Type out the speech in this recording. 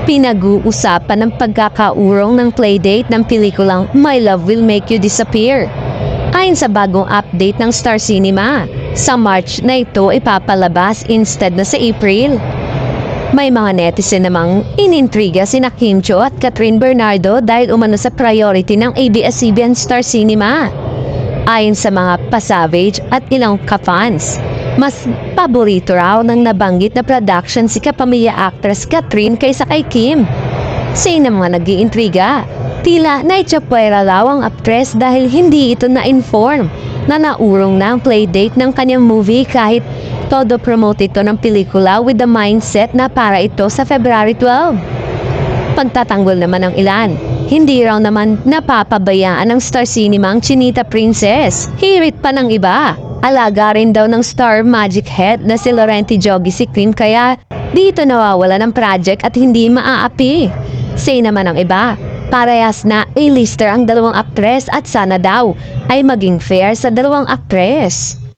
Pinag-uusapan ng pagkakaurong ng playdate ng pelikulang My Love Will Make You Disappear. Ayon sa bagong update ng Star Cinema, sa March na ito ipapalabas instead na sa April. May mga netizen namang inintriga sina Kim Cho at Catherine Bernardo dahil umano sa priority ng ABS-CBN Star Cinema. Ayon sa mga pa-savage at ilang ka-fans, mas paborito raw ng nabanggit na production si kapamilya actress Catherine kaysa kay Kim. Sa mga nag-iintriga, tila naitsapwera raw ang actress dahil hindi ito na-inform na naurong na ang playdate ng kanyang movie kahit todo promote ito ng pelikula with the mindset na para ito sa February 12. Pagtatanggol naman ng ilan, hindi raw naman napapabayaan ng Star Cinema ang Chinita Princess. Hirit pa ng iba. Alaga rin daw ng Star Magic Head na si Laurenti Joggy si Queen kaya dito nawawala ng project at hindi maaapi. Say naman ng iba, parehas na A-lister ang dalawang aktres at sana daw ay maging fair sa dalawang aktres.